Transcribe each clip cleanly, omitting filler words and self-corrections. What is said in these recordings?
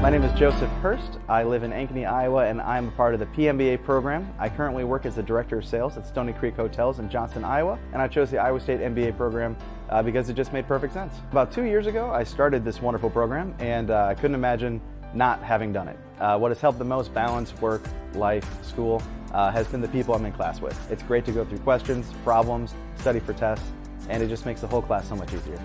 My name is Joseph Hurst. I live in Ankeny, Iowa, and I'm a part of the PMBA program. I currently work as the Director of Sales at Stony Creek Hotels in Johnston, Iowa, and I chose the Iowa State MBA program because it just made perfect sense. About 2 years ago, I started this wonderful program, and I couldn't imagine not having done it. What has helped the most balance work, life, school, has been the people I'm in class with. It's great to go through questions, problems, study for tests, and it just makes the whole class so much easier.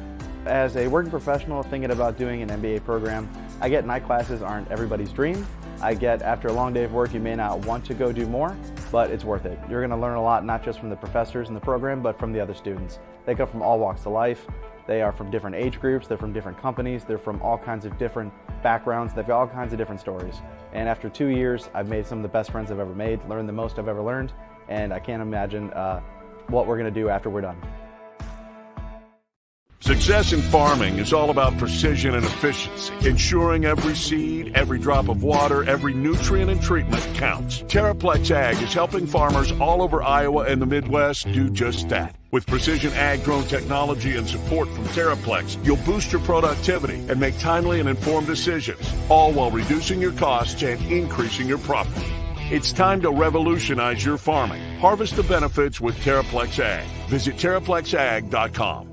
As a working professional thinking about doing an MBA program, I get night classes aren't everybody's dream. I get after a long day of work, you may not want to go do more, but it's worth it. You're going to learn a lot, not just from the professors in the program, but from the other students. They come from all walks of life. They are from different age groups. They're from different companies. They're from all kinds of different backgrounds. They've got all kinds of different stories. And after 2 years, I've made some of the best friends I've ever made, learned the most I've ever learned, and I can't imagine what we're going to do after we're done. Success in farming is all about precision and efficiency, ensuring every seed, every drop of water, every nutrient and treatment counts. Terraplex Ag is helping farmers all over Iowa and the Midwest do just that. With precision ag drone technology and support from Terraplex, you'll boost your productivity and make timely and informed decisions, all while reducing your costs and increasing your profit. It's time to revolutionize your farming. Harvest the benefits with Terraplex Ag. Visit TerraplexAg.com.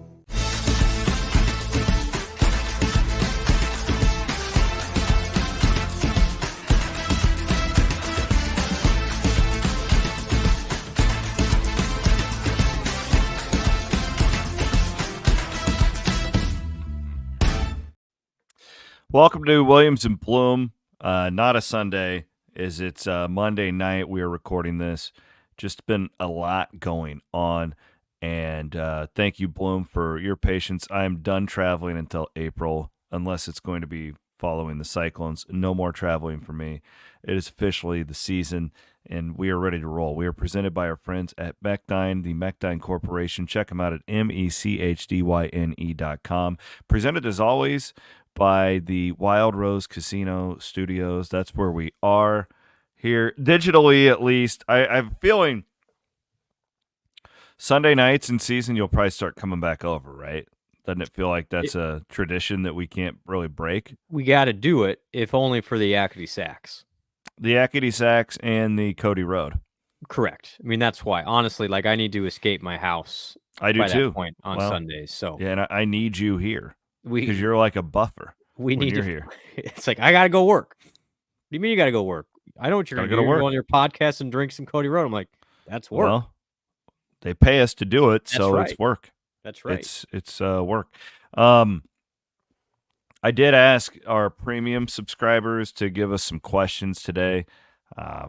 Welcome to Williams and Blum. Not a Sunday, as it's Monday night. We are recording this. Just been a lot going on, and thank you, Blum, for your patience. I am done traveling until April, unless it's going to be following the Cyclones. No more traveling for me. It is officially the season, and we are ready to roll. We are presented by our friends at Mechdyne, the Mechdyne Corporation. Check them out at mechdyne.com. Presented, as always, by the Wild Rose Casino Studios. That's where we are here, digitally at least. I'm feeling Sunday nights in season, you'll probably start coming back over, right? Doesn't it feel like that's a tradition that we can't really break? We got to do it, if only for the Yakety Sax. The Yakety Sax and the Cody Road. Correct. I mean, that's why. Honestly, like, I need to escape my house. I do by too. That point on Sundays. So yeah, and I need you here. Because you're like a buffer. We need you're to. Here. It's like, I got to go work. What do you mean you got to go work? I know what you're going to do. You're go on your podcast and drink some Cody Road. I'm like, that's work. Well, they pay us to do it, so right. It's work. That's right. It's work. I did ask our premium subscribers to give us some questions today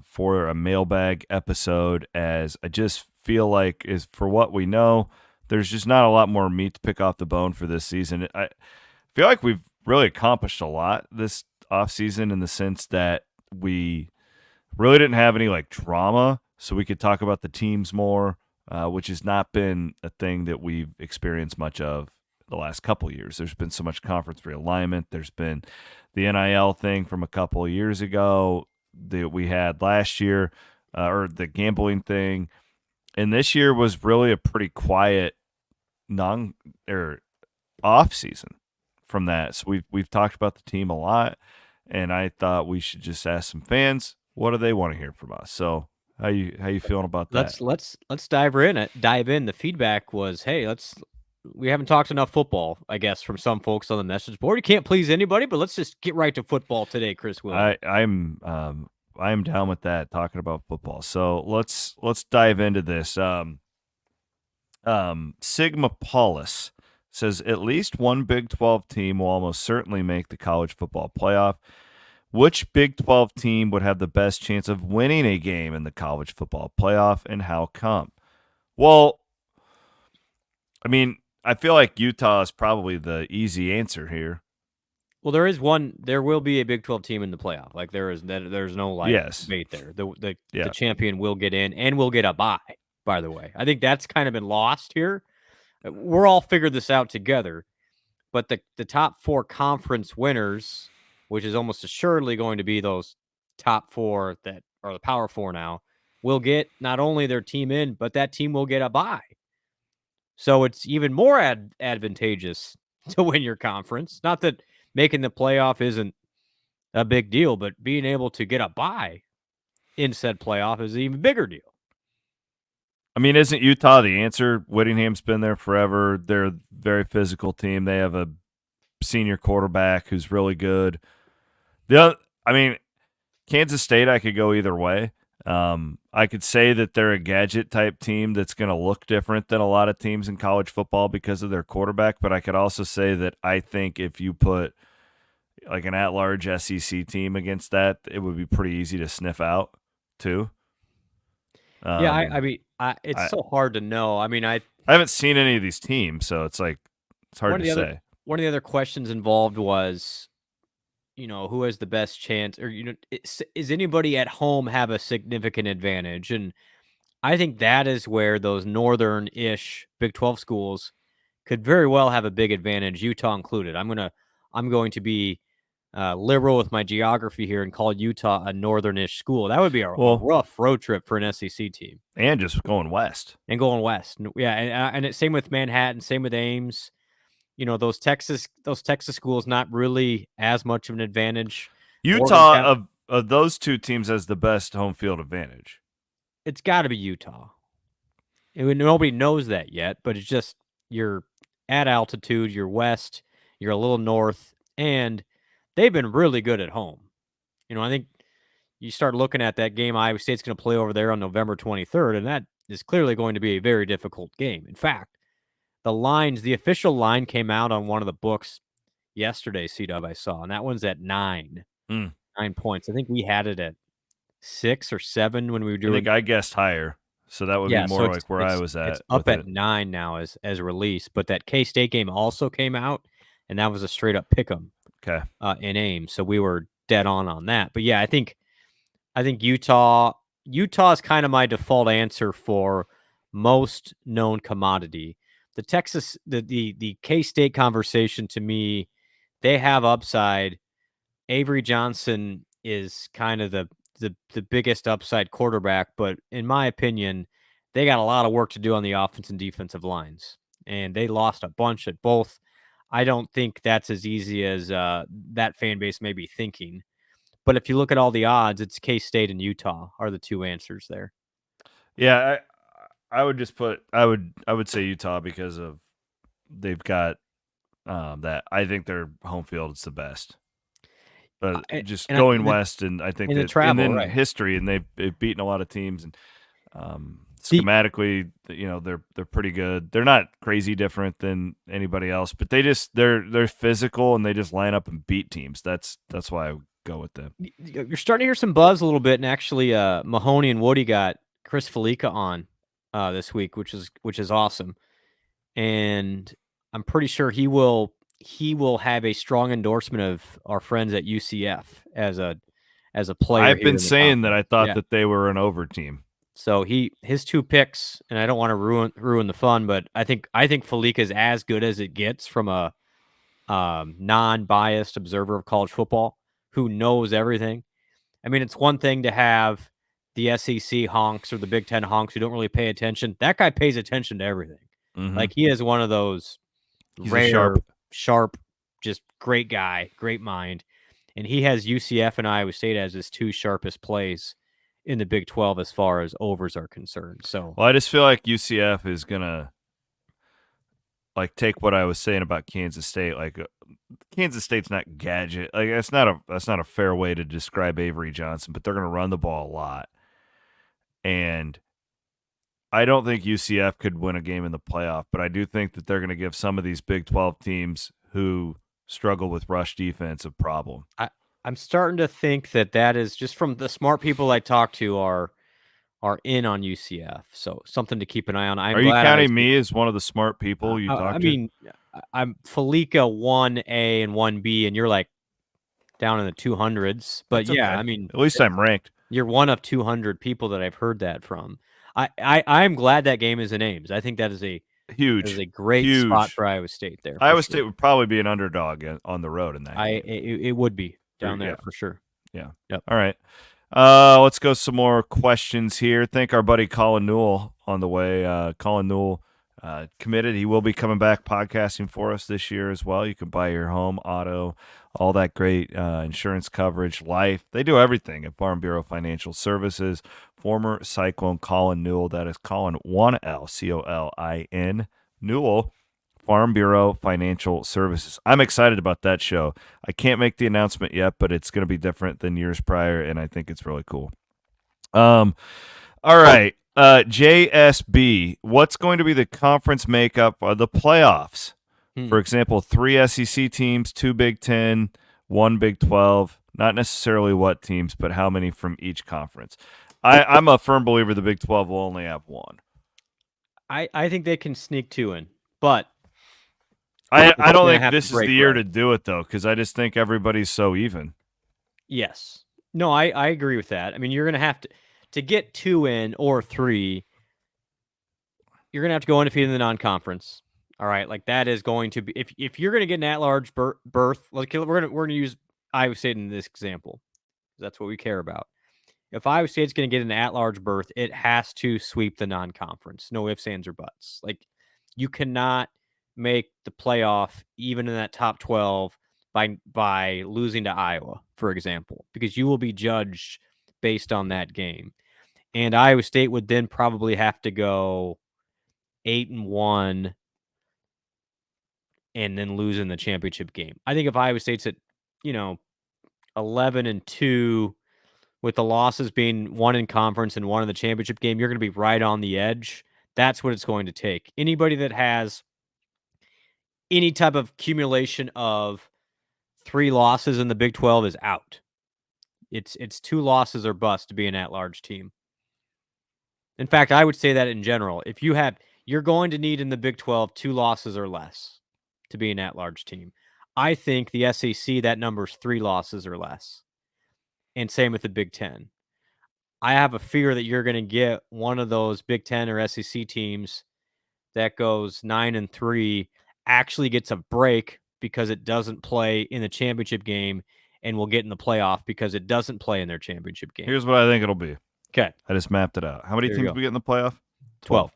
for a mailbag episode, as I just feel like, is for what we know, there's just not a lot more meat to pick off the bone for this season. I feel like we've really accomplished a lot this offseason in the sense that we really didn't have any like drama, so we could talk about the teams more, which has not been a thing that we've experienced much of the last couple of years. There's been so much conference realignment. There's been the NIL thing from a couple of years ago that we had last year, or the gambling thing. And this year was really a pretty quiet off season from that. So we've talked about the team a lot, and I thought we should just ask some fans, what do they want to hear from us? So how you feeling about that? Let's dive in. The feedback was, hey, we haven't talked enough football, I guess, from some folks on the message board. You can't please anybody, but let's just get right to football today, Chris Will. I'm down with that, talking about football. So let's dive into this. Sigma Paulus says at least one Big 12 team will almost certainly make the college football playoff. Which Big 12 team would have the best chance of winning a game in the college football playoff, and how come? Well, I mean, I feel like Utah is probably the easy answer here. Well, there will be a Big 12 team in the playoff. Like, there's no debate there. The champion will get in and will get a bye, by the way. I think that's kind of been lost here. We're all figured this out together, but the top four conference winners, which is almost assuredly going to be those top four that are the Power Four now, will get not only their team in, but that team will get a bye. So it's even more advantageous to win your conference. Not that making the playoff isn't a big deal, but being able to get a bye in said playoff is an even bigger deal. I mean, isn't Utah the answer? Whittingham's been there forever. They're a very physical team. They have a senior quarterback who's really good. Kansas State, I could go either way. I could say that they're a gadget type team that's going to look different than a lot of teams in college football because of their quarterback. But I could also say that I think if you put like an at-large SEC team against that, it would be pretty easy to sniff out too. It's so hard to know. I haven't seen any of these teams, so it's hard to say. One of the other questions involved was, who has the best chance, or is anybody at home have a significant advantage? And I think that is where those northern-ish Big 12 schools could very well have a big advantage, Utah included. I'm going to be liberal with my geography here and call Utah a northern-ish school. That would be a rough road trip for an SEC team. And just going west. Yeah, and it's same with Manhattan, same with Ames. Those Texas schools not really as much of an advantage. Utah of those two teams has the best home field advantage. It's got to be Utah. Nobody knows that yet, but it's just you're at altitude, you're west, you're a little north, and they've been really good at home. I think you start looking at that game Iowa State's going to play over there on November 23rd, and that is clearly going to be a very difficult game. In fact, the official line came out on one of the books yesterday, C-Dub, I saw, and that one's at 9. 9 points. I think we had it at 6 or 7 when we were doing. I think I guessed higher, so that would be more like where I was at. It's up at 9 now as released, but that K-State game also came out, and that was a straight-up pick-em. Okay. In Ames, so we were dead on that. But yeah, I think Utah is kind of my default answer for most known commodity. The Texas, the K-State conversation, to me, they have upside. Avery Johnson is kind of the biggest upside quarterback, but in my opinion, they got a lot of work to do on the offense and defensive lines, and they lost a bunch at both. I don't think that's as easy as that fan base may be thinking. But if you look at all the odds, it's K-State and Utah are the two answers there. Yeah, I would just I would say Utah because of they've got that. I think their home field is the best. But going west, and I think history, and they've beaten a lot of teams, and schematically, they're pretty good. They're not crazy different than anybody else, but they're physical and they just line up and beat teams. That's why I would go with them. You're starting to hear some buzz a little bit, and actually, Mahoney and Woody got Chris Felica on this week, which is awesome, and I'm pretty sure he will have a strong endorsement of our friends at UCF as a player. I've been saying that I thought that they were an over team. So his 2 picks, and I don't want to ruin the fun, but I think Felica is as good as it gets from a non-biased observer of college football who knows everything. I mean, it's one thing to have the SEC honks or the Big Ten honks who don't really pay attention. That guy pays attention to everything. Mm-hmm. Like, he is one of those rare, sharp, just great guy, great mind. And he has UCF and Iowa State as his 2 sharpest plays in the Big 12 as far as overs are concerned. So, well, I just feel like UCF is gonna take what I was saying about Kansas State. Kansas State's not gadget. That's not a fair way to describe Avery Johnson, but they're gonna run the ball a lot. And I don't think UCF could win a game in the playoff, but I do think that they're going to give some of these Big 12 teams who struggle with rush defense a problem. I'm starting to think that is just from the smart people I talk to are in on UCF. So something to keep an eye on. Are you counting me as one of the smart people you talk to? I mean, I'm Felica 1A and 1B, and you're like down in the 200s. But okay. I mean, at least I'm ranked. You're one of 200 people that I've heard that from. I'm glad that game is in Ames. I think that is a great spot for Iowa State there. Iowa State would probably be an underdog on the road in that game. It would be down there for sure. Yeah. Yep. All right. Let's go some more questions here. Thank our buddy Colin Newell on the way. Colin Newell committed. He will be coming back podcasting for us this year as well. You can buy your home, auto, all that great insurance coverage, life. They do everything at Farm Bureau Financial Services. Former Cyclone Colin Newell. That is Colin, 1L, Colin, Newell. Farm Bureau Financial Services. I'm excited about that show. I can't make the announcement yet, but it's going to be different than years prior, and I think it's really cool. All right. JSB, what's going to be the conference makeup of the playoffs? For example, 3 SEC teams, 2 Big Ten, 1 Big 12. Not necessarily what teams, but how many from each conference. I'm a firm believer the Big 12 will only have 1. I think they can sneak 2 in, but I don't think this is the year to do it, though, because I just think everybody's so even. Yes. No, I agree with that. I mean, you're going to have to get 2 in or 3, you're going to have to go undefeated in the non-conference. All right, like that is going to be if you're going to get an at-large berth, like we're going to use Iowa State in this example. That's what we care about. If Iowa State's going to get an at-large berth, it has to sweep the non-conference. No ifs, ands, or buts. Like you cannot make the playoff even in that top 12 by losing to Iowa, for example, because you will be judged based on that game. And Iowa State would then probably have to go 8-1 and then lose in the championship game. I think if Iowa State's at, 11-2 with the losses being 1 in conference and 1 in the championship game, you're going to be right on the edge. That's what it's going to take. Anybody that has any type of accumulation of 3 losses in the Big 12 is out. It's 2 losses or bust to be an at-large team. In fact, I would say that in general. If you're going to need in the Big 12 2 losses or less to be an at-large team. I think the SEC, that number's 3 losses or less. And same with the Big 10. I have a fear that you're going to get one of those Big 10 or SEC teams that goes 9-3, actually gets a break because it doesn't play in the championship game, and will get in the playoff because it doesn't play in their championship game. Here's what I think it'll be. Okay. I just mapped it out. How many teams do we get in the playoff? 12.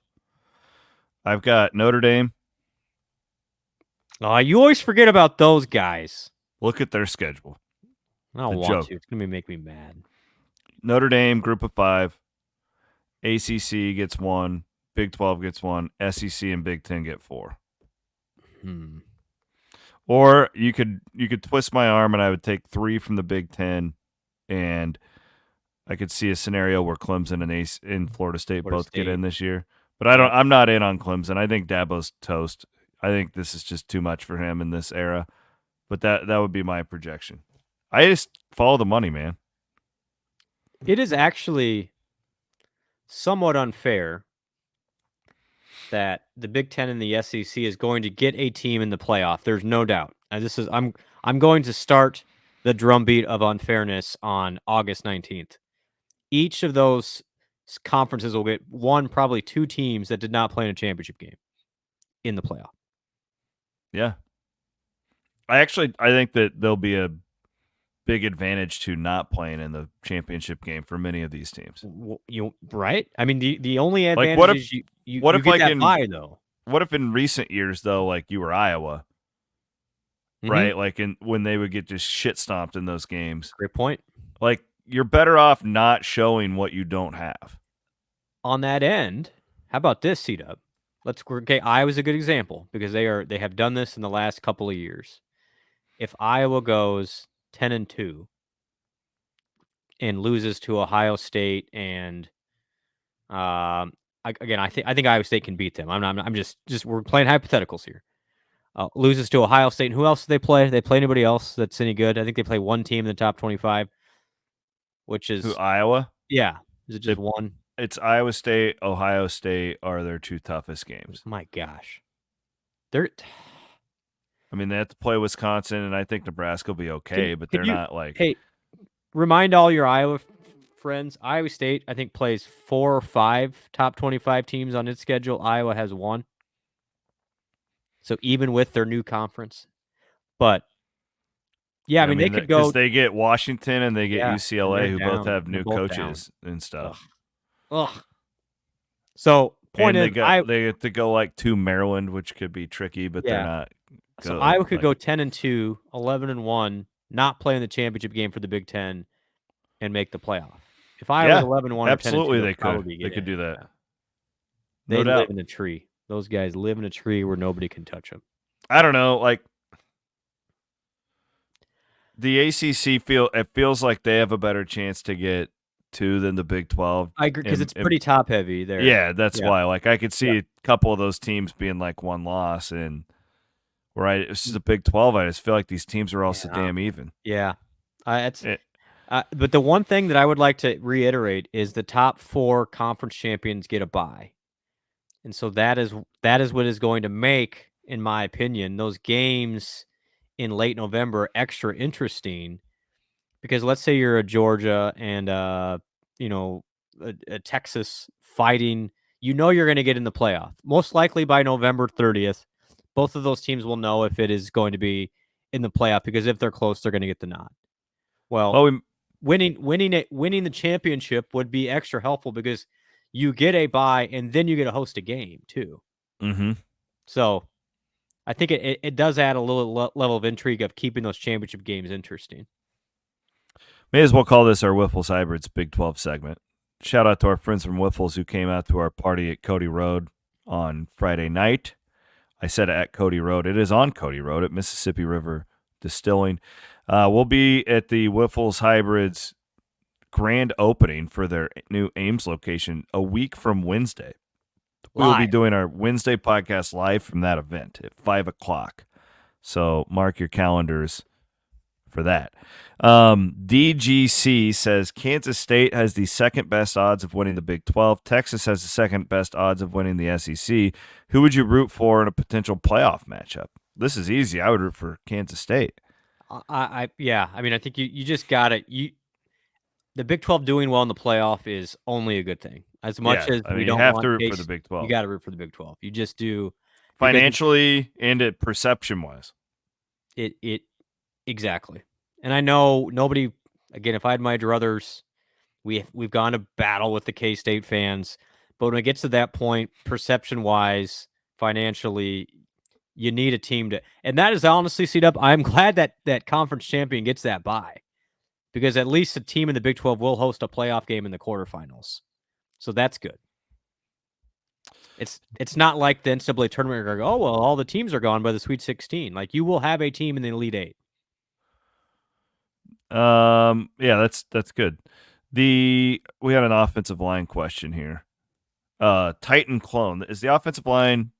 I've got Notre Dame. Oh, you always forget about those guys. Look at their schedule. I don't want to. It's going to make me mad. Notre Dame, group of 5. ACC gets 1. Big 12 gets 1. SEC and Big 10 get 4. Or you could twist my arm and I would take 3 from the Big 10, and I could see a scenario where Clemson and Florida State get in this year. But I'm not in on Clemson. I think Dabo's toast. I think this is just too much for him in this era. But that would be my projection. I just follow the money, man. It is actually somewhat unfair that the Big Ten and the SEC is going to get a team in the playoff. There's no doubt. And I'm going to start the drumbeat of unfairness on August 19th. Each of those conferences will get probably 2 teams that did not play in a championship game in the playoff. Yeah. I think that there'll be a big advantage to not playing in the championship game for many of these teams. Right? I mean, the only advantage is you get that bye, though. What if in recent years, though, like you were Iowa, right? Like when they would get just shit stomped in those games. Great point. Like you're better off not showing what you don't have. On that end, how about this, C-Dub? Iowa's a good example because they have done this in the last couple of years. If Iowa goes 10-2 and loses to Ohio State, and I think Iowa State can beat them. I'm just we're playing hypotheticals here. Loses to Ohio State, and who else do they play? They play anybody else that's any good? I think they play one team in the top 25, which is Iowa. Yeah, is it just one? It's Iowa State, Ohio State are their 2 toughest games. My gosh. I mean, they have to play Wisconsin, and I think Nebraska will be okay, but they're not like... Hey, remind all your Iowa friends, Iowa State, I think, plays 4 or 5 top 25 teams on its schedule. Iowa has 1. So even with their new conference. But, yeah, I mean they could go... Because they get Washington and they get UCLA, who both have new coaches and stuff. Ugh. So, point is, they have to go like to Maryland, which could be tricky, but they're not good. So Iowa could go 10-2, 11-1, not play in the championship game for the Big Ten, and make the playoff. If Iowa's 11-1 or 10-2, they could. They could do that. Yeah. They live in a tree. Those guys live in a tree where nobody can touch them. I don't know, like the ACC feels like they have a better chance to get to than the Big 12. I agree because it's pretty top heavy there. Yeah, that's why. Like I could see a couple of those teams being like one loss, and this is a Big 12. I just feel like these teams are all so damn even. Yeah, but the one thing that I would like to reiterate is the top 4 conference champions get a bye, and so that is what is going to make, in my opinion, those games in late November extra interesting. Because let's say you're a Georgia and a Texas fighting, you're going to get in the playoff. Most likely by November 30th, both of those teams will know if it is going to be in the playoff, because if they're close, they're going to get the nod. Well, winning the championship would be extra helpful because you get a bye and then you get to host a game too. Mm-hmm. So I think it does add a little level of intrigue of keeping those championship games interesting. May as well call this our Whiffles Hybrids Big 12 segment. Shout out to our friends from Whiffles who came out to our party at Cody Road on Friday night. I said at Cody Road. It is on Cody Road at Mississippi River Distilling. We'll be at the Whiffles Hybrids grand opening for their new Ames location a week from Wednesday. We will be doing our Wednesday podcast live from that event at 5 o'clock. So mark your calendars for that. DGC says Kansas State has the second best odds of winning the Big 12. Texas has the second best odds of winning the SEC. Who would you root for in a potential playoff matchup? This is easy. I would root for Kansas State. I mean, I think you just got it. The Big 12 doing well in the playoff is only a good thing. As much as we don't have to root for the Big 12. You got to root for the Big 12. You just do, financially and at perception wise. It exactly. And I know nobody. Again, if I had my druthers, we've gone to battle with the K-State fans, but when it gets to that point, perception wise, financially, you need a team to, and that is honestly, C-Dub, I'm glad that conference champion gets that bye, because at least a team in the Big 12 will host a playoff game in the quarterfinals. So that's good. It's not like the NCAA tournament where oh, well, all the teams are gone by the Sweet 16. Like, you will have a team in the Elite 8. Yeah, that's good. We had an offensive line question here. Titan Clone, is the offensive line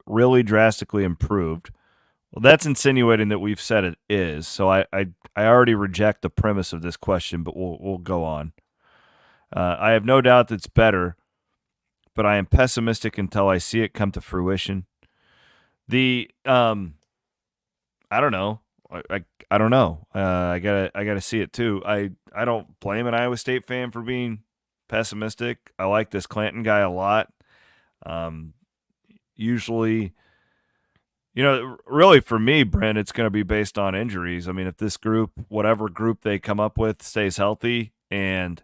really drastically improved? Well, that's insinuating that we've said it is. So I already reject the premise of this question, but we'll go on. I have no doubt that it's better, but I am pessimistic until I see it come to fruition. I don't know. I don't know. I gotta see it too. I don't blame an Iowa State fan for being pessimistic. I like this Clanton guy a lot. Usually, really for me, Brent, it's going to be based on injuries. I mean, if this group, whatever group they come up with, stays healthy and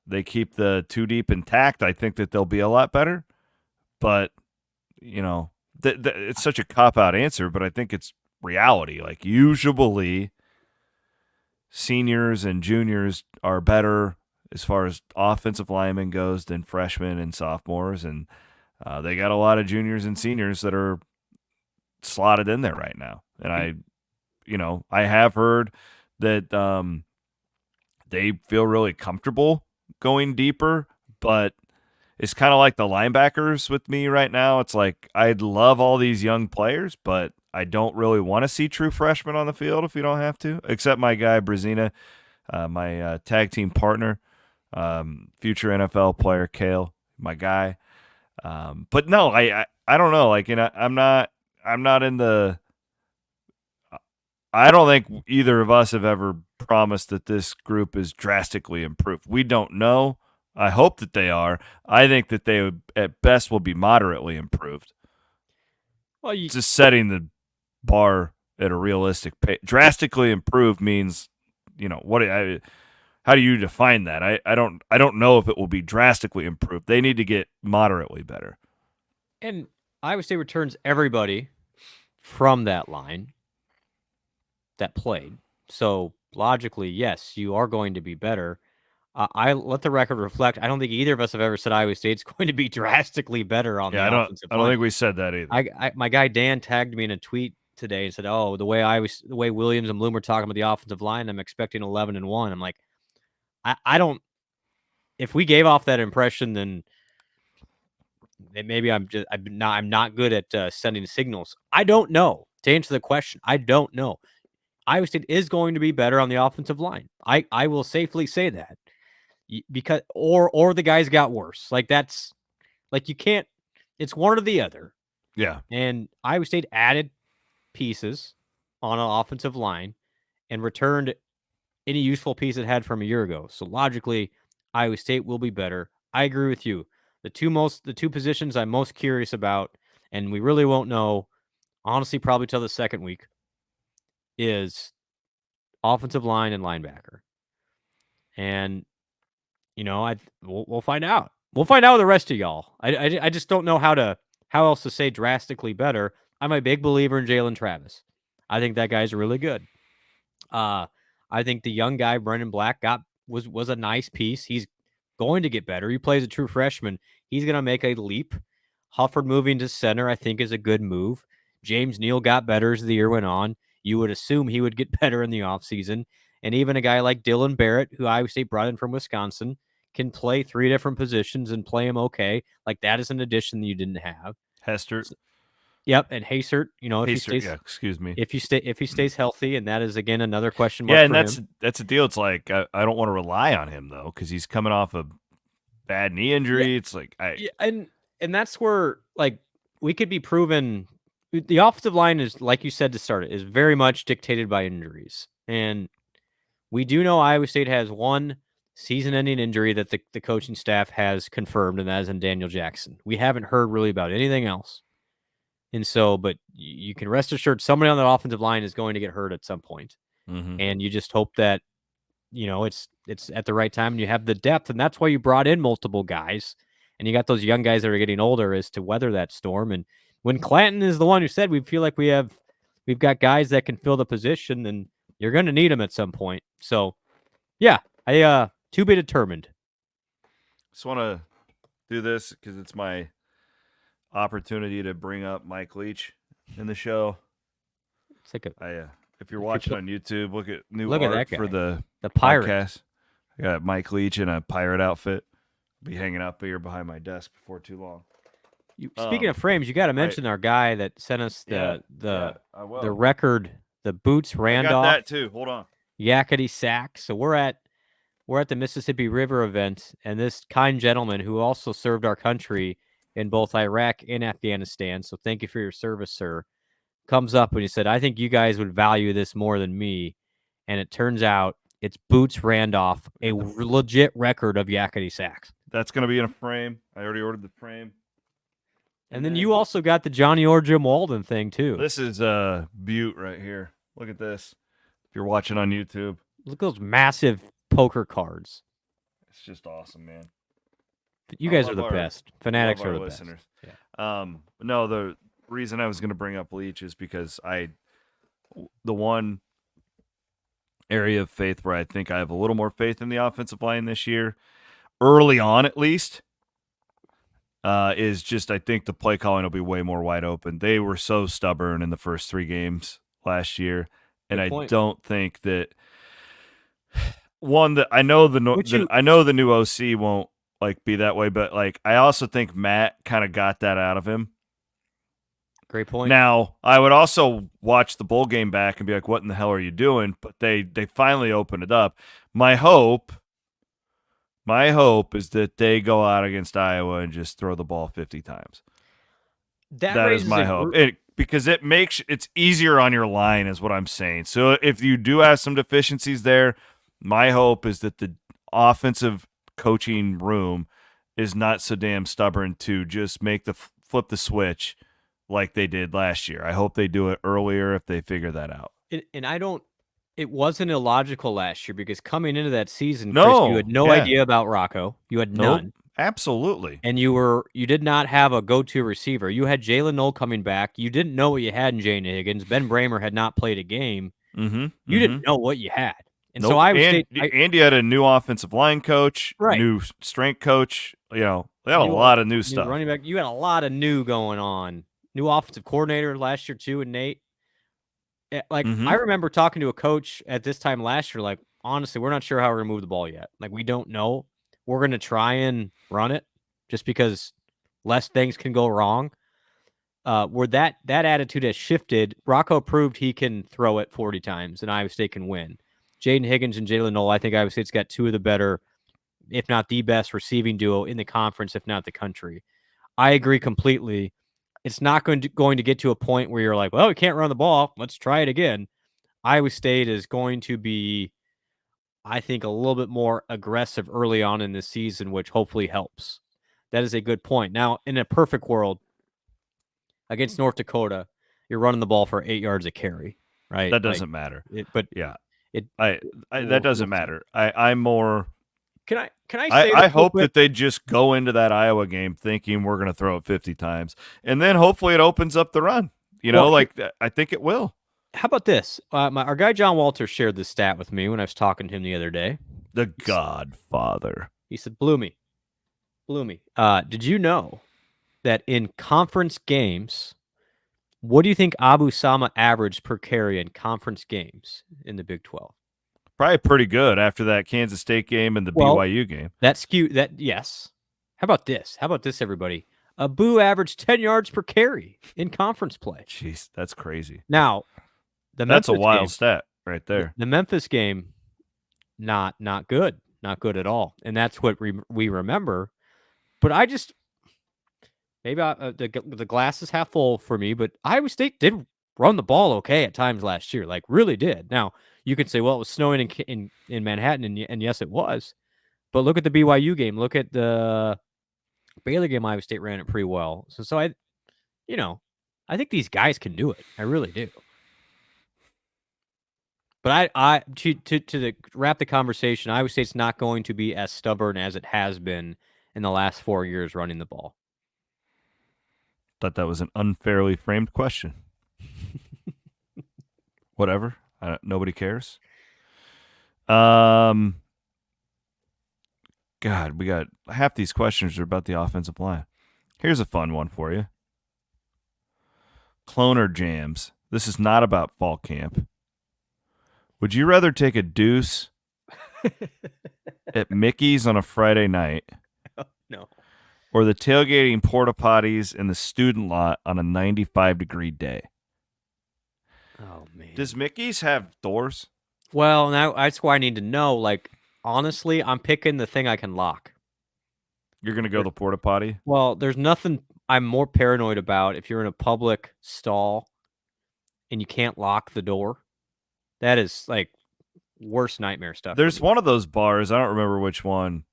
they keep the two deep intact, I think that they'll be a lot better. But, it's such a cop-out answer, but I think it's reality. Like, usually seniors and juniors are better as far as offensive linemen goes than freshmen and sophomores, and they got a lot of juniors and seniors that are slotted in there right now. And I have heard that they feel really comfortable going deeper, but it's kind of like the linebackers with me right now. It's like, I'd love all these young players, but I don't really want to see true freshmen on the field if you don't have to, except my guy, Brazina, my tag team partner, future NFL player, Kale, my guy. But no, I don't know. Like, I'm not in the, I don't think either of us have ever promised that this group is drastically improved. We don't know. I hope that they are. I think that they would, at best, will be moderately improved. Well, just setting the bar at a realistic pace. Drastically improved means, how do you define that? I don't know if it will be drastically improved. They need to get moderately better. And Iowa State returns everybody from that line that played. So logically, yes, you are going to be better. I let the record reflect. I don't think either of us have ever said Iowa State's going to be drastically better on the offensive line. I don't think we said that either. My guy Dan tagged me in a tweet today and said, "Oh, the way Williams and Blum were talking about the offensive line, I'm expecting 11-1." I'm like, I don't. If we gave off that impression, then maybe I'm not good at sending signals. I don't know. To answer the question, I don't know. Iowa State is going to be better on the offensive line. I will safely say that. Because or the guys got worse. Like that's like you can't. It's one or the other. Yeah. And Iowa State added pieces on an offensive line and returned any useful piece it had from a year ago. So logically, Iowa State will be better. I agree with you. The two positions I'm most curious about, and we really won't know, honestly, probably till the second week, is offensive line and linebacker. And we'll find out. We'll find out with the rest of y'all. I just don't know how else to say drastically better. I'm a big believer in Jalen Travis. I think that guy's really good. I think the young guy Brendan Black was a nice piece. He's going to get better. He plays a true freshman. He's going to make a leap. Hufford moving to center, I think, is a good move. James Neal got better as the year went on. You would assume he would get better in the offseason. And even a guy like Dylan Barrett, who Iowa State brought in from Wisconsin, can play 3 different positions and play him okay. Like that is an addition that you didn't have. Hester. Yep, and Hastert, if he stays, excuse me. If he stays healthy, and that is again another question mark. Yeah, and that's a deal. It's like I don't want to rely on him though because he's coming off a bad knee injury. Yeah. It's like and that's where like we could be proven. The offensive line is, like you said to start it, is very much dictated by injuries, and we do know Iowa State has one season-ending injury that the coaching staff has confirmed, and that is in Daniel Jackson. We haven't heard really about anything else. And so, but you can rest assured somebody on the offensive line is going to get hurt at some point. Mm-hmm. And you just hope that, it's at the right time and you have the depth. And that's why you brought in multiple guys and you got those young guys that are getting older is to weather that storm. And when Clanton is the one who said, we feel like we've got guys that can fill the position and you're going to need them at some point. So yeah, to be determined. Just want to do this because it's my opportunity to bring up Mike Leach in the show. It's like if you're watching on YouTube, look at art for the pirate. Podcast. I got Mike Leach in a pirate outfit. I'll be hanging up here behind my desk before too long. Speaking of frames, you got to mention our guy that sent us the record, the Boots Randolph. I got that too. Hold on. Yakety Sack. So we're at the Mississippi River event, and this kind gentleman who also served our country in both Iraq and Afghanistan, so thank you for your service, sir, comes up and he said, I think you guys would value this more than me. And it turns out it's Boots Randolph, a legit record of Yakety Sacks. That's going to be in a frame. I already ordered the frame. And then you also got the Johnny or Jim Walden thing, too. This is a Butte right here. Look at this. If you're watching on YouTube. Look at those massive poker cards. It's just awesome, man. You guys are the best. Fanatics are the listeners. Best. Yeah. No, the reason I was going to bring up Leach is because the one area of faith where I think I have a little more faith in the offensive line this year, early on at least, is just I think the play calling will be way more wide open. They were so stubborn in the first 3 games last year, and I don't think that one that I know the new OC won't be that way, but I also think Matt kind of got that out of him. Great point. Now, I would also watch the bowl game back and be like, what in the hell are you doing? But they finally opened it up. My hope is that they go out against Iowa and just throw the ball 50 times. That is my hope. Because it makes it's easier on your line is what I'm saying. So if you do have some deficiencies there, my hope is that the offensive coaching room is not so damn stubborn to just flip the switch like they did last year. I hope they do it earlier if they figure that out. And I don't it wasn't illogical last year because coming into that season, Chris, No, you had no idea about Rocco. You had none. Absolutely. And you did not have a go-to receiver. You had Jalen Noel coming back. You didn't know what you had in Jane Higgins. Ben Bramer had not played a game. You didn't know what you had. And so Iowa State, and you had a new offensive line coach, right, new strength coach. You know, they had a lot of new stuff. Running back, you had a lot of new going on. New offensive coordinator last year too, and Nate. Like I remember talking to a coach at this time last year. Like honestly, we're not sure how we're gonna move the ball yet. Like we don't know. We're gonna try and run it just because less things can go wrong. Where that attitude has shifted, Rocco proved he can throw it 40 times and Iowa State can win. Jaden Higgins and Jalen Noel, I think Iowa State's got two of the better, if not the best, receiving duo in the conference, if not the country. I agree completely. It's not going to get to a point where you're like, well, we can't run the ball. Let's try it again. Iowa State is going to be, I think, a little bit more aggressive early on in the season, which hopefully helps. That is a good point. Now, in a perfect world, against North Dakota, you're running the ball for 8 yards a carry, right? That doesn't matter. That doesn't matter. I'm more. Can I say? I hope that they just go into that Iowa game thinking we're going to throw it 50 times, and then hopefully it opens up the run. I think it will. How about this? Our guy John Walter shared this stat with me when I was talking to him the other day. The Godfather. He said, Bloomy, did you know that in conference games, what do you think Abu Sama averaged per carry in conference games in the Big 12? Probably pretty good after that Kansas State game and the BYU game. Yes. How about this? Everybody? Abu averaged 10 yards per carry in conference play. Jeez, that's crazy. Now, that's a wild stat right there. The Memphis game, not good. Not good at all. And that's what we remember. But I just, maybe the glass is half full for me, but Iowa State did run the ball okay at times last year, like really did. Now, you could say, well, it was snowing in Manhattan, and yes, it was. But look at the BYU game. Look at the Baylor game. Iowa State ran it pretty well. So I think these guys can do it. I really do. But to wrap the conversation, Iowa State's not going to be as stubborn as it has been in the last 4 years running the ball. Thought that was an unfairly framed question. Whatever. Nobody cares. God, we got half these questions are about the offensive line. Here's a fun one for you. Cloner Jams. This is not about fall camp. Would you rather take a deuce at Mickey's on a Friday night? No. Or the tailgating porta potties in the student lot on a 95-degree day? Oh, man. Does Mickey's have doors? Well, now that's why I need to know. Like, honestly, I'm picking the thing I can lock. You're going to go the porta potty? Well, there's nothing I'm more paranoid about if you're in a public stall and you can't lock the door. That is, like, worst nightmare stuff. There's one of those bars, I don't remember which one,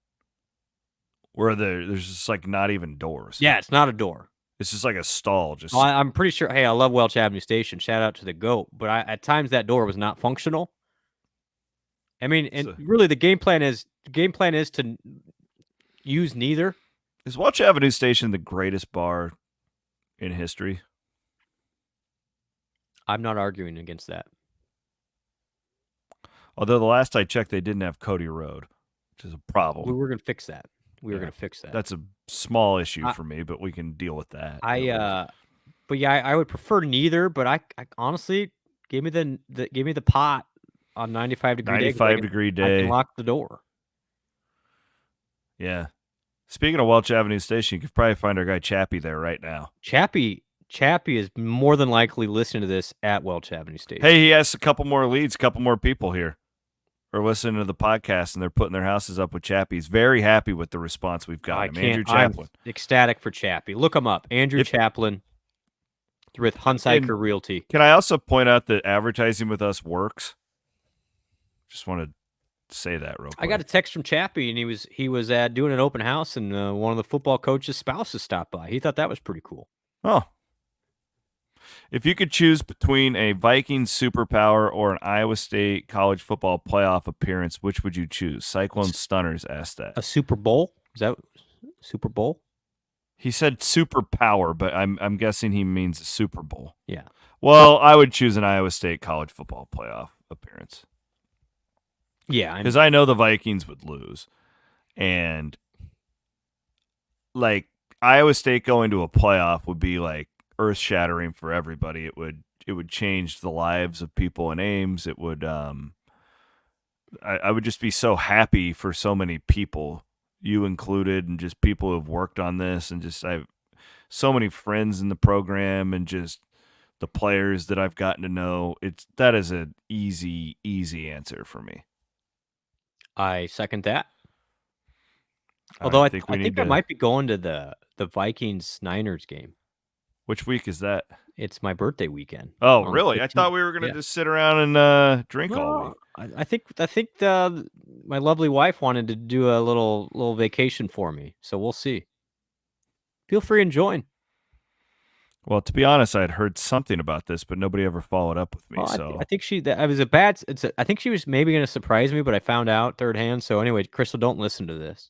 where there's just, like, not even doors. Yeah, it's not a door. It's just like a stall. I'm pretty sure. Hey, I love Welch Avenue Station. Shout out to the GOAT. But at times that door was not functional. I mean, and really the game plan is to use neither. Is Welch Avenue Station the greatest bar in history? I'm not arguing against that. Although the last I checked, they didn't have Cody Road, which is a problem. We were going to fix that. That's a small issue for me, but we can deal with that. But yeah, I would prefer neither. But I honestly give me the pot on 95-degree day. I can lock the door. Yeah. Speaking of Welch Avenue Station, you could probably find our guy Chappie there right now. Chappie is more than likely listening to this at Welch Avenue Station. Hey, he has a couple more leads, a couple more people here are listening to the podcast, and they're putting their houses up with Chappie. He's very happy with the response we've got. Andrew Chaplin. I'm ecstatic for Chappie. Look him up. Andrew Chaplin with Hunsiker Realty. Can I also point out that advertising with us works? Just want to say that real quick. I got a text from Chappie, and he was doing an open house, and one of the football coach's spouses stopped by. He thought that was pretty cool. Oh. If you could choose between a Vikings superpower or an Iowa State college football playoff appearance, which would you choose? Cyclone Stunners asked that. A Super Bowl? Is that Super Bowl? He said superpower, but I'm guessing he means a Super Bowl. Yeah. Well, I would choose an Iowa State college football playoff appearance. Yeah, because I know the Vikings would lose, and like Iowa State going to a playoff would be like earth shattering for everybody. It would change the lives of people in Ames. It would I would just be so happy for so many people, you included, and just people who have worked on this, and just I have so many friends in the program, and just the players that I've gotten to know. That is an easy answer for me. I second that. Although I think I might be going to the Vikings-Niners game. Which week is that? It's my birthday weekend. Oh, really? I thought we were going to just sit around and drink all week. I think my lovely wife wanted to do a little vacation for me, so we'll see. Feel free and join. Well, to be honest, I had heard something about this, but nobody ever followed up with me. Well, I think I think she was maybe going to surprise me, but I found out third hand. So anyway, Crystal, don't listen to this.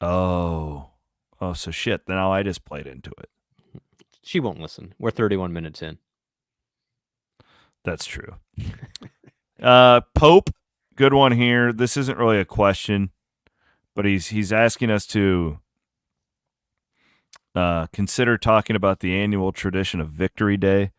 Oh, so shit. Now I just played into it. She won't listen. We're 31 minutes in. That's true. Pope, good one here. This isn't really a question, but he's asking us to consider talking about the annual tradition of Victory Day,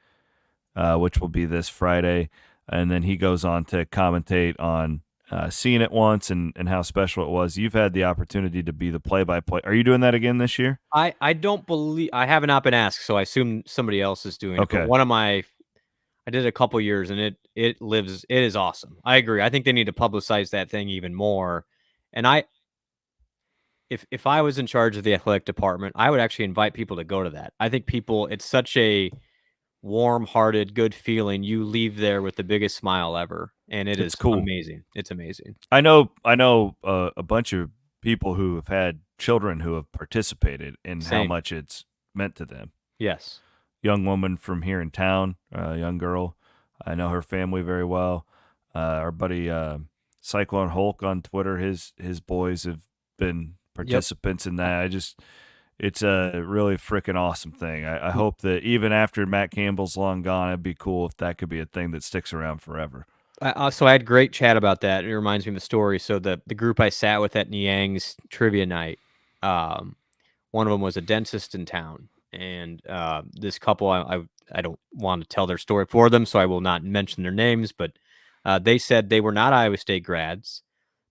which will be this Friday. And then he goes on to commentate on seeing it once and how special it was. You've had the opportunity to be the play-by-play. Are you doing that again this year? I don't believe I have not been asked, so I assume somebody else is doing it. But I did it a couple years, and it is awesome. I agree. I think they need to publicize that thing even more. And if I was in charge of the athletic department, I would actually invite people to go to that. I think it's such a warm-hearted, good feeling. You leave there with the biggest smile ever, and it's cool. Amazing. It's amazing. I know a bunch of people who have had children who have participated in how much it's meant to them. Yes. Young woman from here in town, young girl. I know her family very well. Our buddy Cyclone Hulk on Twitter, his boys have been participants in that. It's a really freaking awesome thing. I hope that even after Matt Campbell's long gone, it'd be cool if that could be a thing that sticks around forever. So I had great chat about that. It reminds me of a story. So the group I sat with at Niang's trivia night, one of them was a dentist in town. And this couple, I don't want to tell their story for them, so I will not mention their names. But they said they were not Iowa State grads,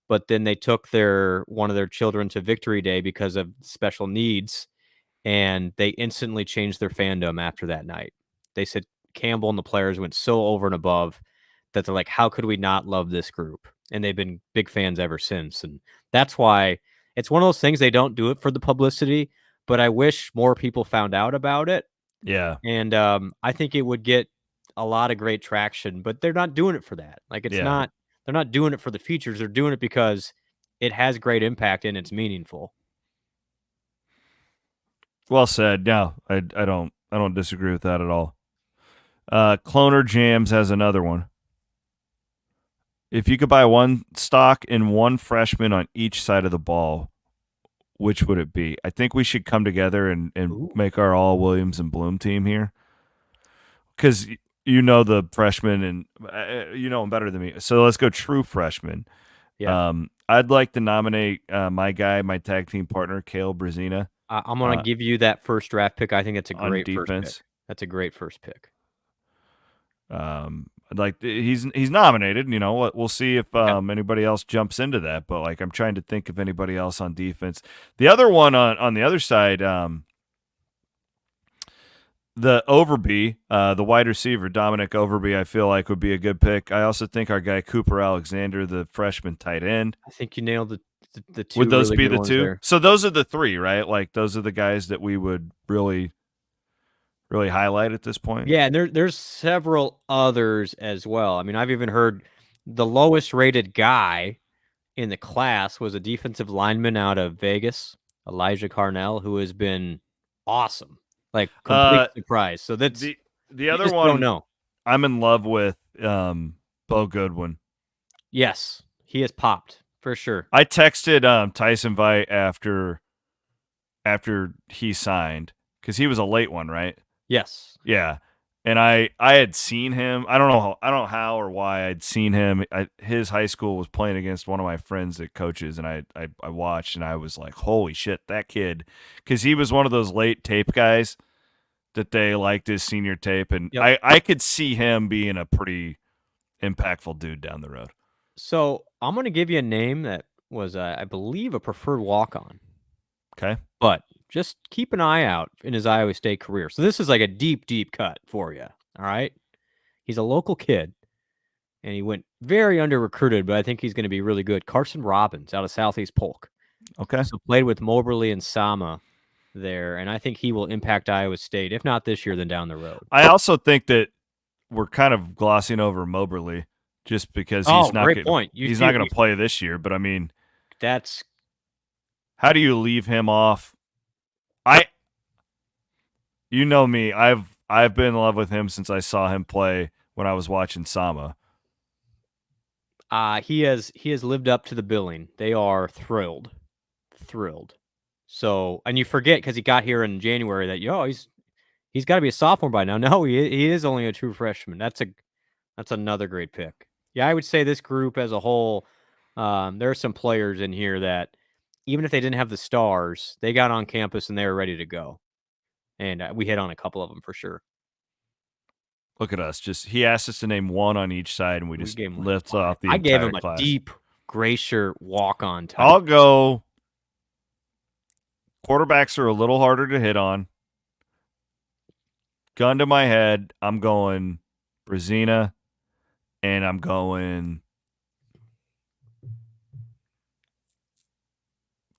but then they took one of their children to Victory Day because of special needs, and they instantly changed their fandom after that night. They said Campbell and the players went so over and above that they're like, how could we not love this group? And they've been big fans ever since. And that's why it's one of those things. They don't do it for the publicity, but I wish more people found out about it. Yeah. And I think it would get a lot of great traction, but they're not doing it for that. Like they're not doing it for the features. They're doing it because it has great impact and it's meaningful. Well said. No, I don't disagree with that at all. Cloner Jams has another one. If you could buy one stock and one freshman on each side of the ball, which would it be? I think we should come together and make our all Williams and Blum team here. Because you know the freshman and you know them better than me. So let's go true freshman. Yeah. I'd like to nominate my tag team partner, Kale Brazina. I'm going to give you that first draft pick. I think it's a great first pick. That's a great first pick. Like he's nominated. You know, we'll see if anybody else jumps into that. But like, I'm trying to think of anybody else on defense. The other one on the other side, the Overby, the wide receiver Dominic Overby, I feel like would be a good pick. I also think our guy Cooper Alexander, the freshman tight end. I think you nailed the two. Would those really be the two? There. So those are the three, right? Like those are the guys that we would really highlight at this point. Yeah, and there's several others as well. I mean, I've even heard the lowest rated guy in the class was a defensive lineman out of Vegas, Elijah Carnell, who has been awesome. Like complete surprise. So that's The other one, don't know. I'm in love with Bo Goodwin. Yes, he has popped for sure. I texted Tyson Veit after he signed because he was a late one, right? Yes. Yeah. And I had seen him. I don't know how or why I'd seen him. His high school was playing against one of my friends that coaches, and I watched, and I was like, holy shit, that kid. Because he was one of those late tape guys that they liked his senior tape, and yep. I could see him being a pretty impactful dude down the road. So I'm going to give you a name that was, I believe, a preferred walk-on. Okay. But just keep an eye out in his Iowa State career. So this is like a deep, deep cut for you. All right. He's a local kid, and he went very under-recruited, but I think he's going to be really good. Carson Robbins out of Southeast Polk. Okay. So played with Moberly and Sama there, and I think he will impact Iowa State, if not this year, then down the road. I also think that we're kind of glossing over Moberly just because he's not going to play this year. But I mean, that's how do you leave him off? You know me, I've been in love with him since I saw him play when I was watching Sama. He has lived up to the billing. They are thrilled. So, and you forget because he got here in January that he's got to be a sophomore by now. No, he is only a true freshman. That's another great pick. Yeah, I would say this group as a whole, there are some players in here that even if they didn't have the stars, they got on campus and they were ready to go. And we hit on a couple of them for sure. Look at us. He asked us to name one on each side, and we just lift off the entire class. I gave him a deep gray shirt walk-on type. I'll go. Quarterbacks are a little harder to hit on. Gun to my head, I'm going Brazina, and I'm going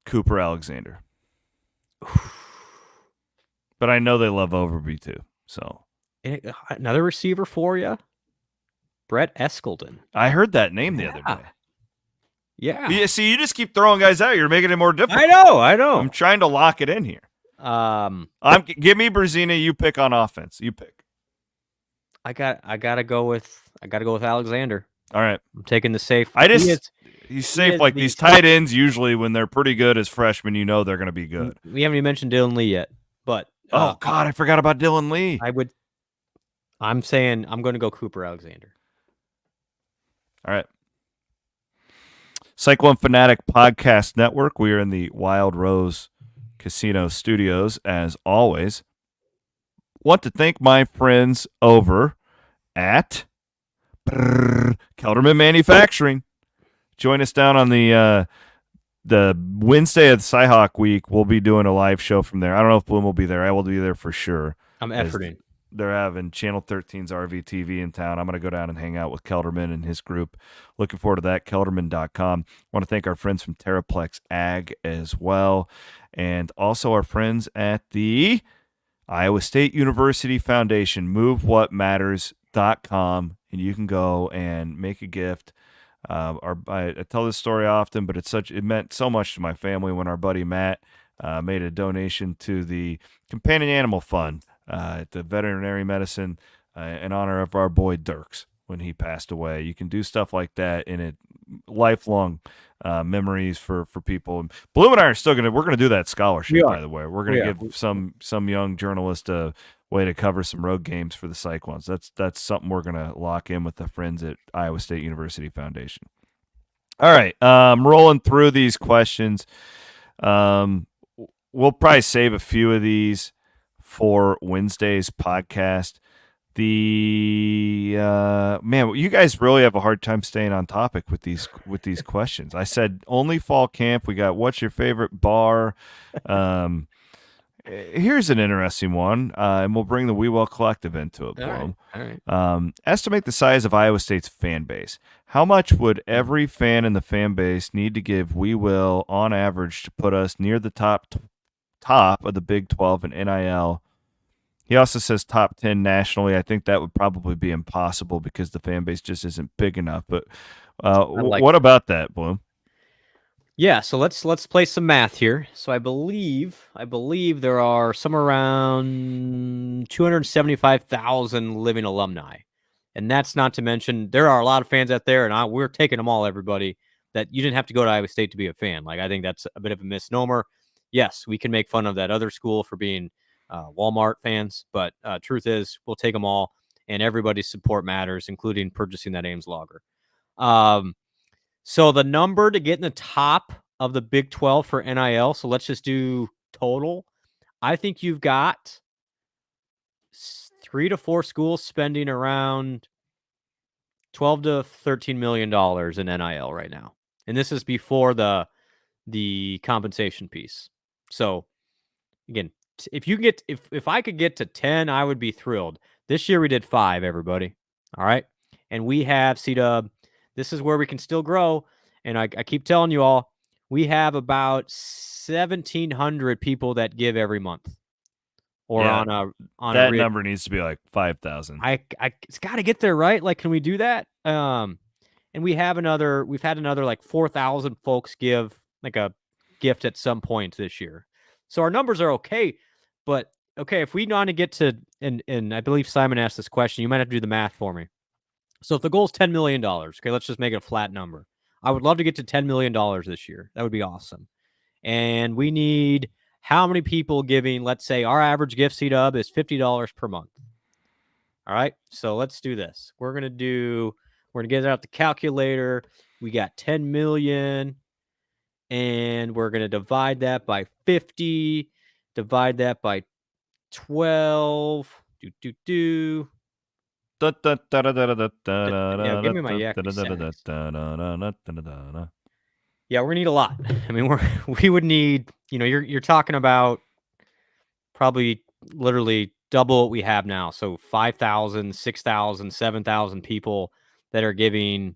Cooper Alexander. But I know they love Overby too. So another receiver for you, Brett Eskelden. I heard that name the other day. Yeah. See, you just keep throwing guys out. You're making it more difficult. I know. I'm trying to lock it in here. Give me Brazina. You pick on offense. You pick. I gotta go with Alexander. All right. I'm taking the safe. He's safe. Like these tight ends, usually when they're pretty good as freshmen, you know they're going to be good. We haven't even mentioned Dylan Lee yet, but oh God, I forgot about Dylan Lee. I'm saying I'm going to go Cooper Alexander. All right. Cyclone Fanatic Podcast Network. We are in the Wild Rose Casino Studios, as always. Want to thank my friends over at Kelderman Manufacturing. Join us down on the Wednesday of the Cyhawk week. We'll be doing a live show from there. I don't know if Blum will be there. I will be there for sure. I'm efforting. They're having Channel 13's RVTV in town. I'm going to go down and hang out with Kelderman and his group. Looking forward to that. Kelderman.com. Want to thank our friends from Terraplex Ag as well. And also our friends at the Iowa State University Foundation. MoveWhatMatters.com. And you can go and make a gift. I tell this story often, but it meant so much to my family when our buddy Matt made a donation to the Companion Animal Fund at the veterinary medicine in honor of our boy Dirks when he passed away. You can do stuff like that in it, lifelong memories for people. And Blum and I are still we're gonna do that scholarship, by the way. We're gonna give some young journalist a way to cover some road games for the Cyclones. That's something we're gonna lock in with the friends at Iowa State University Foundation. All right, rolling through these questions. We'll probably save a few of these for Wednesday's podcast. Man, you guys really have a hard time staying on topic with these questions. I said only fall camp. We got what's your favorite bar? Here's an interesting one, and we'll bring the We Will Collective into it, Blum. All right. Estimate the size of Iowa State's fan base. How much would every fan in the fan base need to give We Will on average to put us near the top of the Big 12 and NIL? He also says top 10 nationally. I think that would probably be impossible because the fan base just isn't big enough. But what about that, Blum? Yeah, so let's play some math here. So I believe there are somewhere around 275,000 living alumni. And that's not to mention there are a lot of fans out there, and we're taking them all, everybody, that you didn't have to go to Iowa State to be a fan. Like, I think that's a bit of a misnomer. Yes, we can make fun of that other school for being Walmart fans, but truth is we'll take them all, and everybody's support matters, including purchasing that Ames lager. So the number to get in the top of the Big 12 for NIL, so let's just do total. I think you've got 3 to 4 schools spending around $12 to $13 million in NIL right now. And this is before the compensation piece. So again, if I could get to 10, I would be thrilled. This year we did 5, everybody. All right. And we have C-Dub. This is where we can still grow. And I keep telling you all, we have about 1,700 people that give every month. Or on that number needs to be like 5,000. It's got to get there, right? Like, can we do that? And we've had another like 4,000 folks give like a gift at some point this year. So our numbers are okay, but okay, if we want to get to, and I believe Simon asked this question, you might have to do the math for me. So if the goal is $10 million, okay, let's just make it a flat number. I would love to get to $10 million this year. That would be awesome. And we need how many people giving, let's say our average gift C-Dub is $50 per month. All right, so let's do this. We're going to get out the calculator. We got 10 million, and we're going to divide that by 50, divide that by 12. Yeah, give me my Yakety Sax. Yeah, we're going to need a lot. I mean, we would need, you're talking about probably literally double what we have now. So 5,000, 6,000, 7,000 people that are giving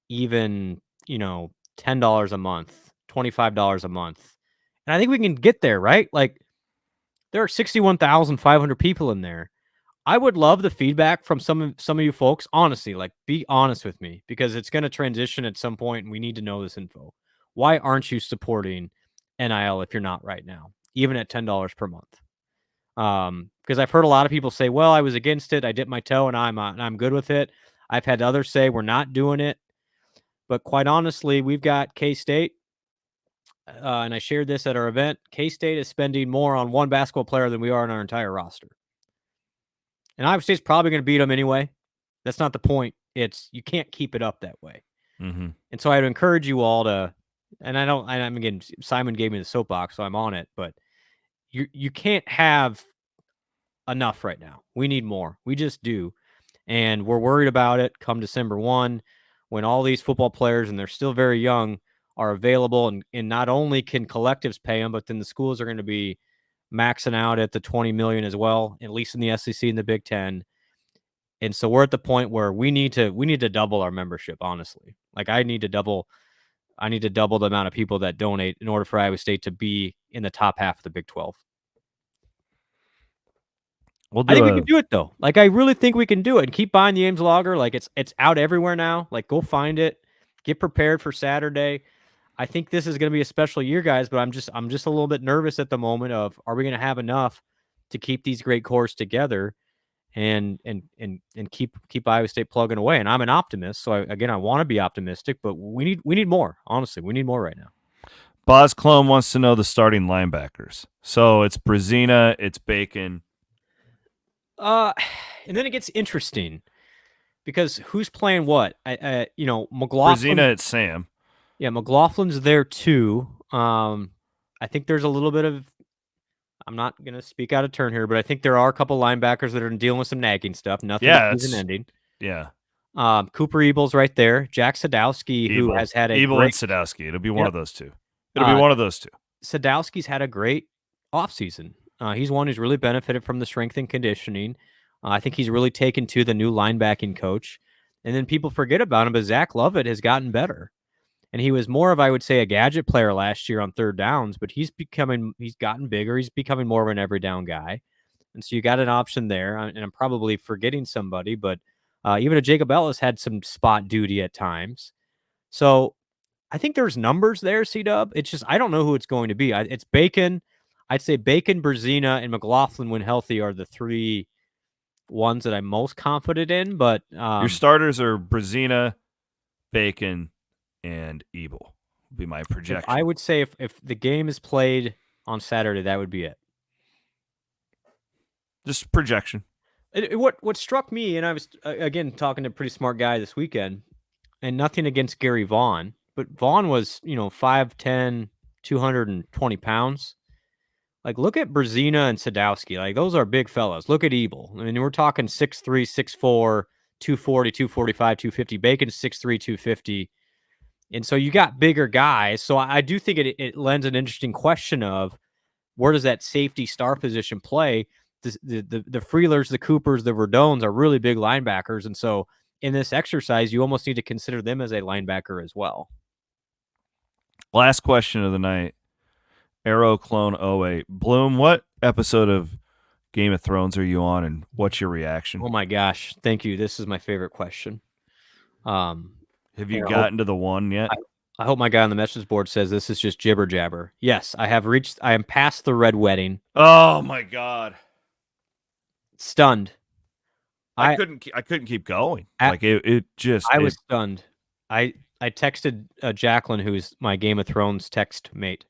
even, $10 a month, $25 a month. And I think we can get there, right? Like, there are 61,500 people in there. I would love the feedback from some of you folks. Honestly, like, be honest with me, because it's going to transition at some point and we need to know this info. Why aren't you supporting NIL if you're not right now, even at $10 per month? Because I've heard a lot of people say, well, I was against it. I dipped my toe and I'm good with it. I've had others say we're not doing it. But quite honestly, we've got K-State, and I shared this at our event. K-State is spending more on one basketball player than we are on our entire roster. And Iowa State's probably going to beat them anyway. That's not the point. You can't keep it up that way. Mm-hmm. And so I'd encourage you all to, again, Simon gave me the soapbox, so I'm on it, but you can't have enough right now. We need more. We just do. And we're worried about it come December 1, when all these football players, and they're still very young, are available, and not only can collectives pay them, but then the schools are going to be maxing out at the 20 million as well, at least in the SEC and the Big Ten. And so we're at the point where we need to double our membership, honestly. Like, I need to double the amount of people that donate in order for Iowa State to be in the top half of the Big 12. I think we can do it, though. Like, I really think we can do it. And keep buying the Ames Lager. Like, it's out everywhere now. Like, go find it. Get prepared for Saturday. I think this is going to be a special year, guys. But I'm just a little bit nervous at the moment of, are we going to have enough to keep these great cores together and keep Iowa State plugging away? And I'm an optimist, so I want to be optimistic. But we need more. Honestly, we need more right now. Boz Clone wants to know the starting linebackers. So it's Brazina, it's Bacon. And then it gets interesting because who's playing what? McLaughlin. Brazina, it's Sam. Yeah, McLaughlin's there too. I think there's a little bit of, I'm not going to speak out of turn here, but I think there are a couple linebackers that are dealing with some nagging stuff. Nothing season ending. Yeah. Cooper Ebel's right there. Jack Sadowski, who has had Ebel and Sadowski. It'll be one of those two. It'll be one of those two. Sadowski's had a great offseason. He's one who's really benefited from the strength and conditioning. I think he's really taken to the new linebacking coach. And then people forget about him, but Zach Lovett has gotten better. And he was more of, I would say, a gadget player last year on third downs, but he's gotten bigger. He's becoming more of an every down guy. And so you got an option there. And I'm probably forgetting somebody, but even a Jacob Ellis had some spot duty at times. So I think there's numbers there, C-Dub. It's just I don't know who it's going to be. It's Bacon. I'd say Bacon, Brzezina, and McLaughlin, when healthy, are the three ones that I'm most confident in. But your starters are Brzezina, Bacon, and Ebel. Would be my projection. I would say if the game is played on Saturday, that would be it. Just projection. What struck me, and I was again talking to a pretty smart guy this weekend, and nothing against Gary Vaughn, but Vaughn was 5'10", 220 pounds. Like, look at Brzezina and Sadowski. Like, those are big fellas. Look at Ebel. I mean, we're talking 6'3", 6'4", 240, 245, 250. Bacon's 6'3", 250. And so you got bigger guys. So I do think it lends an interesting question of where does that safety star position play? The Freelers, the Coopers, the Verdones are really big linebackers. And so in this exercise, you almost need to consider them as a linebacker as well. Last question of the night. Arrow Clone 08. Blum, what episode of Game of Thrones are you on, and what's your reaction? Oh my gosh, thank you. This is my favorite question. Have you gotten to the one yet? I hope my guy on the message board says this is just jibber jabber. Yes, I am past the red wedding. Oh my god. Stunned. I couldn't keep going. I was stunned. I texted Jacqueline, who's my Game of Thrones text mate.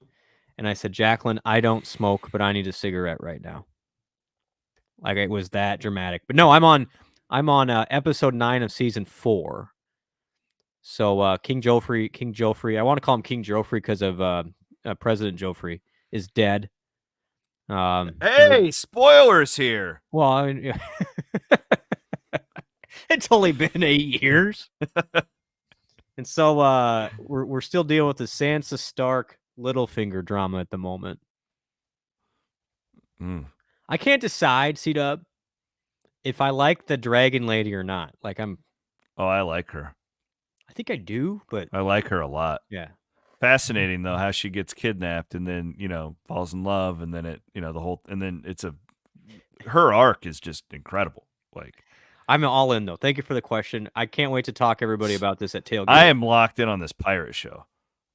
And I said, Jacqueline, I don't smoke, but I need a cigarette right now. Like, it was that dramatic. But no, I'm on episode 9 of season 4. So King Joffrey, I want to call him King Joffrey because of President Joffrey is dead. Hey, spoilers here. Well, I mean, it's only been 8 years. And so we're still dealing with the Sansa Stark Littlefinger drama at the moment. I can't decide, C-Dub, if I like the dragon lady or not. Like, I like her. I think I do, but I like her a lot. Yeah. Fascinating though how she gets kidnapped and then, falls in love, and then her arc is just incredible. Like, I'm all in though. Thank you for the question. I can't wait to talk to everybody about this at Tailgate. I am locked in on this pirate show.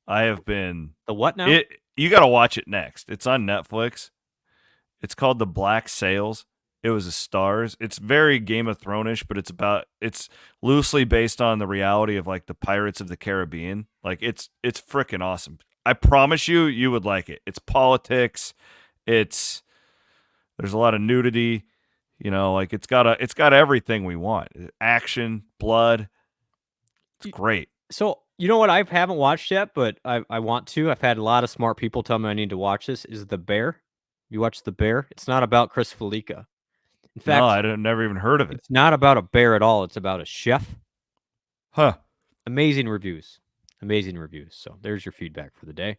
I have been. The what now? You got to watch it next. It's on Netflix. It's called The Black Sails. It was a Stars. It's very Game of Thrones-ish, but it's loosely based on the reality of like the Pirates of the Caribbean. Like, it's freaking awesome. I promise you would like it. It's politics. There's a lot of nudity. Like it's got everything we want. Action, blood. It's great. So, you know what I haven't watched yet, but I want to. I've had a lot of smart people tell me I need to watch this, is The Bear. You watch The Bear? It's not about Chris Felica. In fact, no, I never even heard of it. It's not about a bear at all. It's about a chef. Huh. Amazing reviews. So there's your feedback for the day.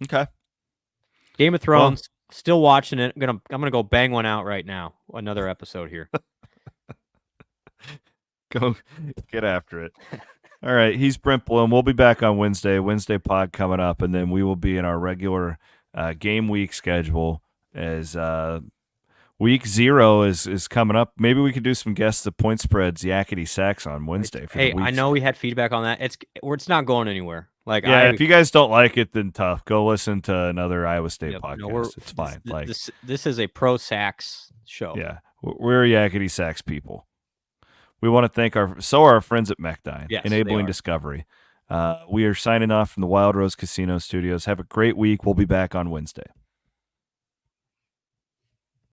Okay. Game of Thrones. Still watching it. I'm gonna go bang one out right now. Another episode here. Go get after it. All right, he's Brent Blum. We'll be back on Wednesday pod coming up, and then we will be in our regular game week schedule as week 0 is coming up. Maybe we could do some guests of point spreads, yakety sacks on Wednesday. Hey, I know we had feedback on that. It's not going anywhere. Like, if you guys don't like it, then tough. Go listen to another Iowa State podcast. No, it's fine. This is a pro Sax show. Yeah, we're yakety sacks people. We want to thank our friends at Mechdyne, enabling discovery. We are signing off from the Wild Rose Casino Studios. Have a great week. We'll be back on Wednesday.